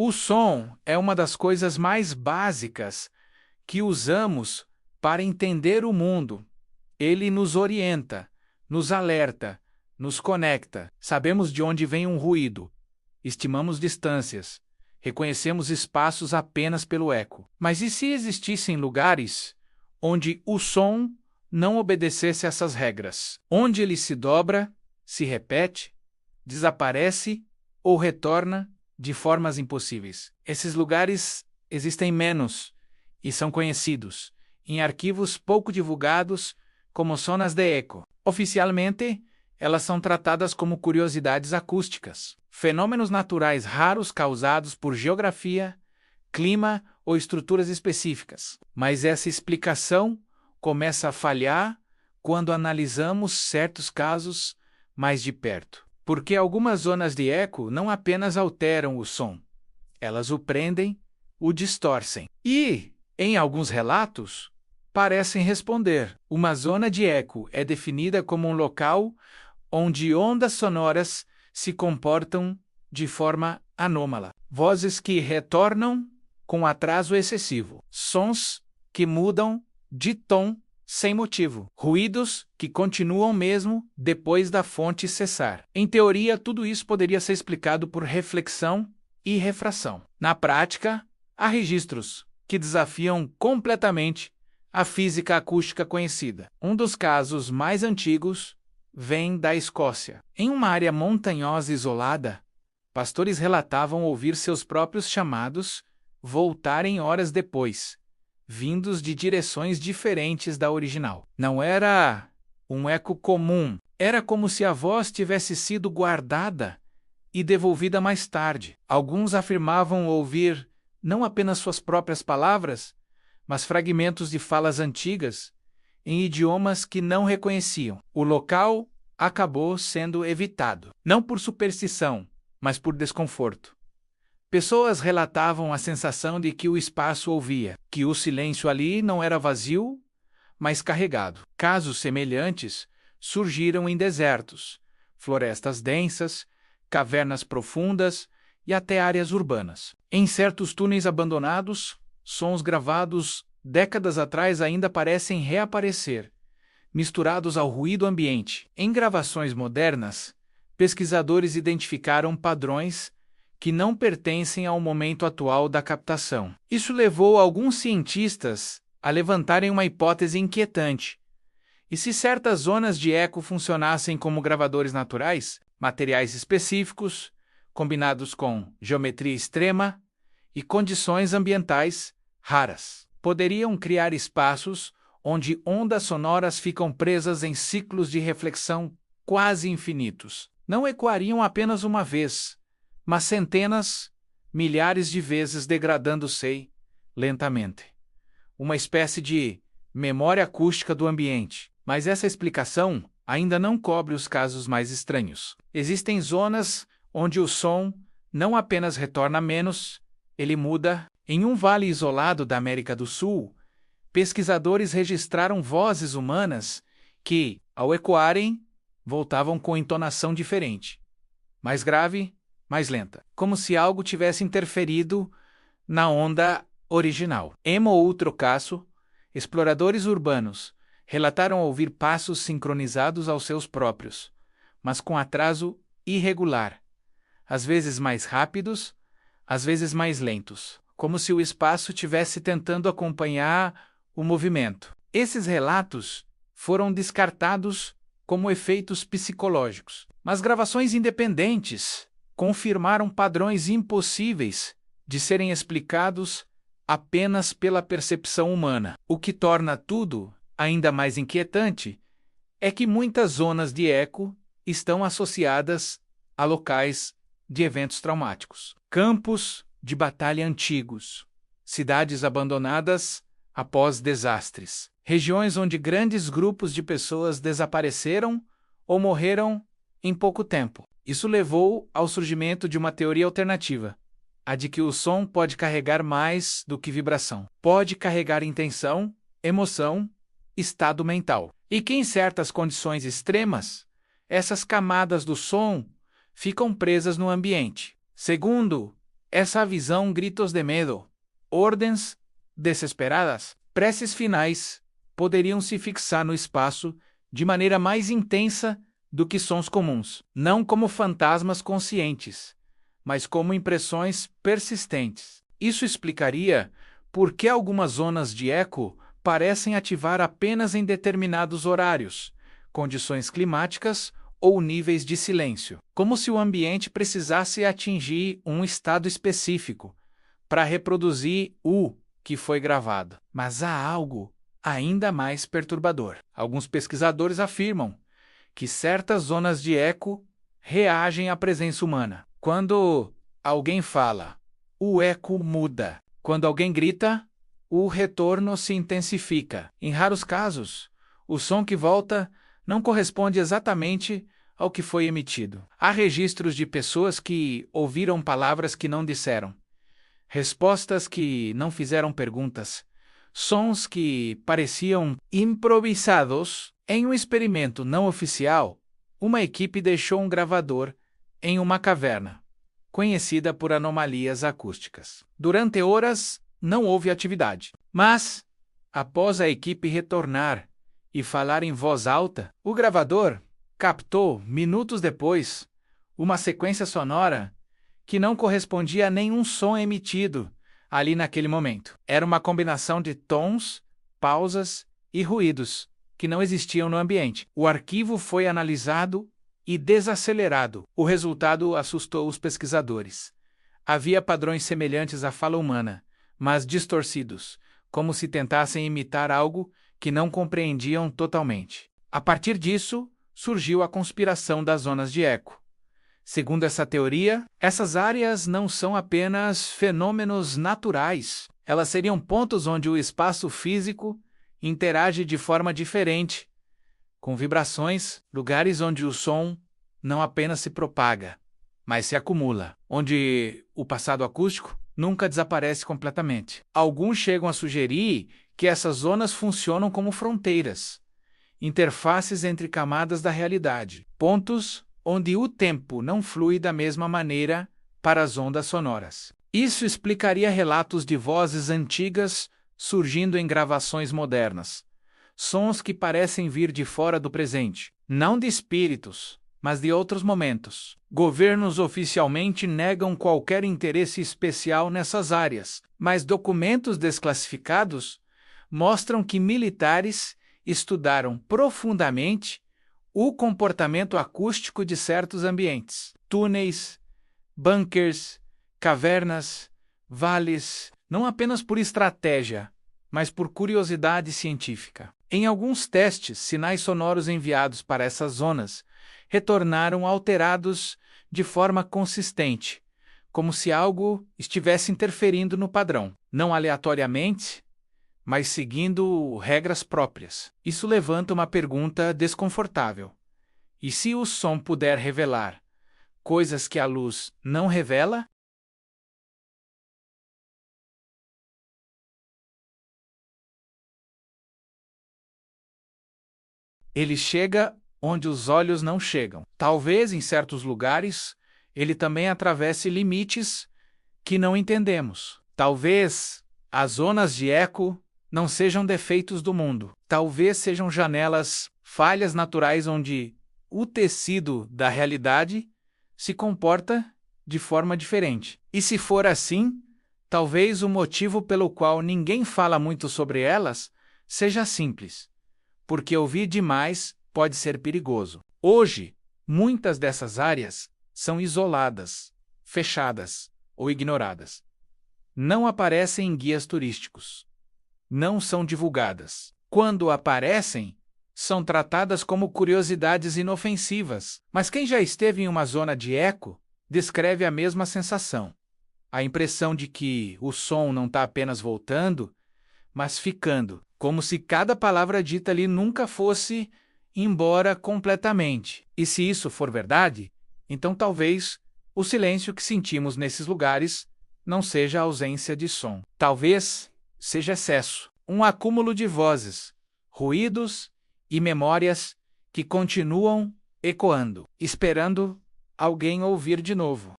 O som é uma das coisas mais básicas que usamos para entender o mundo. Ele nos orienta, nos alerta, nos conecta. Sabemos de onde vem um ruído, estimamos distâncias, reconhecemos espaços apenas pelo eco. Mas e se existissem lugares onde o som não obedecesse essas regras? Onde ele se dobra, se repete, desaparece ou retorna de formas impossíveis. Esses lugares existem menos e são conhecidos em arquivos pouco divulgados como zonas de eco. Oficialmente, elas são tratadas como curiosidades acústicas, fenômenos naturais raros causados por geografia, clima ou estruturas específicas. Mas essa explicação começa a falhar quando analisamos certos casos mais de perto. Porque algumas zonas de eco não apenas alteram o som, elas o prendem, o distorcem. E, em alguns relatos, parecem responder. Uma zona de eco é definida como um local onde ondas sonoras se comportam de forma anômala. Vozes que retornam com atraso excessivo. Sons que mudam de tom sem motivo. Ruídos que continuam mesmo depois da fonte cessar. Em teoria, tudo isso poderia ser explicado por reflexão e refração. Na prática, há registros que desafiam completamente a física acústica conhecida. Um dos casos mais antigos vem da Escócia. Em uma área montanhosa isolada, pastores relatavam ouvir seus próprios chamados voltarem horas depois, vindos de direções diferentes da original. Não era um eco comum, era como se a voz tivesse sido guardada e devolvida mais tarde. Alguns afirmavam ouvir não apenas suas próprias palavras, mas fragmentos de falas antigas em idiomas que não reconheciam. O local acabou sendo evitado, não por superstição, mas por desconforto. Pessoas relatavam a sensação de que o espaço ouvia, que o silêncio ali não era vazio, mas carregado. Casos semelhantes surgiram em desertos, florestas densas, cavernas profundas e até áreas urbanas. Em certos túneis abandonados, sons gravados décadas atrás ainda parecem reaparecer, misturados ao ruído ambiente. Em gravações modernas, pesquisadores identificaram padrões que não pertencem ao momento atual da captação. Isso levou alguns cientistas a levantarem uma hipótese inquietante. E se certas zonas de eco funcionassem como gravadores naturais, materiais específicos, combinados com geometria extrema e condições ambientais raras, poderiam criar espaços onde ondas sonoras ficam presas em ciclos de reflexão quase infinitos. Não ecoariam apenas uma vez, mas centenas, milhares de vezes degradando-se lentamente. Uma espécie de memória acústica do ambiente. Mas essa explicação ainda não cobre os casos mais estranhos. Existem zonas onde o som não apenas retorna menos, ele muda. Em um vale isolado da América do Sul, pesquisadores registraram vozes humanas que, ao ecoarem, voltavam com entonação diferente, mais grave, mais lenta, como se algo tivesse interferido na onda original. Em outro caso, exploradores urbanos relataram ouvir passos sincronizados aos seus próprios, mas com atraso irregular, às vezes mais rápidos, às vezes mais lentos, como se o espaço estivesse tentando acompanhar o movimento. Esses relatos foram descartados como efeitos psicológicos, mas gravações independentes confirmaram padrões impossíveis de serem explicados apenas pela percepção humana. O que torna tudo ainda mais inquietante é que muitas zonas de eco estão associadas a locais de eventos traumáticos, campos de batalha antigos, cidades abandonadas após desastres, regiões onde grandes grupos de pessoas desapareceram ou morreram em pouco tempo. Isso levou ao surgimento de uma teoria alternativa, a de que o som pode carregar mais do que vibração. Pode carregar intenção, emoção, estado mental. E que em certas condições extremas, essas camadas do som ficam presas no ambiente. Segundo Essa visão gritos de medo, ordens desesperadas, preces finais, poderiam se fixar no espaço de maneira mais intensa do que sons comuns, não como fantasmas conscientes, mas como impressões persistentes. Isso explicaria por que algumas zonas de eco parecem ativar apenas em determinados horários, condições climáticas ou níveis de silêncio, como se o ambiente precisasse atingir um estado específico para reproduzir o que foi gravado. Mas há algo ainda mais perturbador. Alguns pesquisadores afirmam que certas zonas de eco reagem à presença humana. Quando alguém fala, o eco muda. Quando alguém grita, o retorno se intensifica. Em raros casos, o som que volta não corresponde exatamente ao que foi emitido. Há registros de pessoas que ouviram palavras que não disseram, respostas que não fizeram perguntas, sons que pareciam improvisados. Em um experimento não oficial, uma equipe deixou um gravador em uma caverna, conhecida por anomalias acústicas. Durante horas, não houve atividade. Mas, após a equipe retornar e falar em voz alta, o gravador captou, minutos depois, uma sequência sonora que não correspondia a nenhum som emitido ali naquele momento. Era uma combinação de tons, pausas e ruídos que não existiam no ambiente. O arquivo foi analisado e desacelerado. O resultado assustou os pesquisadores. Havia padrões semelhantes à fala humana, mas distorcidos, como se tentassem imitar algo que não compreendiam totalmente. A partir disso, surgiu a conspiração das zonas de eco. Segundo essa teoria, essas áreas não são apenas fenômenos naturais. Elas seriam pontos onde o espaço físico interage de forma diferente, com vibrações, lugares onde o som não apenas se propaga, mas se acumula, onde o passado acústico nunca desaparece completamente. Alguns chegam a sugerir que essas zonas funcionam como fronteiras, interfaces entre camadas da realidade, pontos onde o tempo não flui da mesma maneira para as ondas sonoras. Isso explicaria relatos de vozes antigas surgindo em gravações modernas, sons que parecem vir de fora do presente, não de espíritos, mas de outros momentos. Governos oficialmente negam qualquer interesse especial nessas áreas, mas documentos desclassificados mostram que militares estudaram profundamente o comportamento acústico de certos ambientes. Túneis, bunkers, cavernas, vales, não apenas por estratégia, mas por curiosidade científica. Em alguns testes, sinais sonoros enviados para essas zonas retornaram alterados de forma consistente, como se algo estivesse interferindo no padrão, não aleatoriamente, mas seguindo regras próprias. Isso levanta uma pergunta desconfortável. E se o som puder revelar coisas que a luz não revela? Ele chega onde os olhos não chegam. Talvez, em certos lugares, ele também atravesse limites que não entendemos. Talvez as zonas de eco não sejam defeitos do mundo. Talvez sejam janelas, falhas naturais onde o tecido da realidade se comporta de forma diferente. E se for assim, talvez o motivo pelo qual ninguém fala muito sobre elas seja simples, porque ouvir demais pode ser perigoso. Hoje, muitas dessas áreas são isoladas, fechadas ou ignoradas. Não aparecem em guias turísticos. Não são divulgadas. Quando aparecem, são tratadas como curiosidades inofensivas. Mas quem já esteve em uma zona de eco descreve a mesma sensação. A impressão de que o som não está apenas voltando, mas ficando, como se cada palavra dita ali nunca fosse embora completamente. E se isso for verdade, então talvez o silêncio que sentimos nesses lugares não seja a ausência de som. Talvez seja excesso, um acúmulo de vozes, ruídos e memórias que continuam ecoando, esperando alguém ouvir de novo.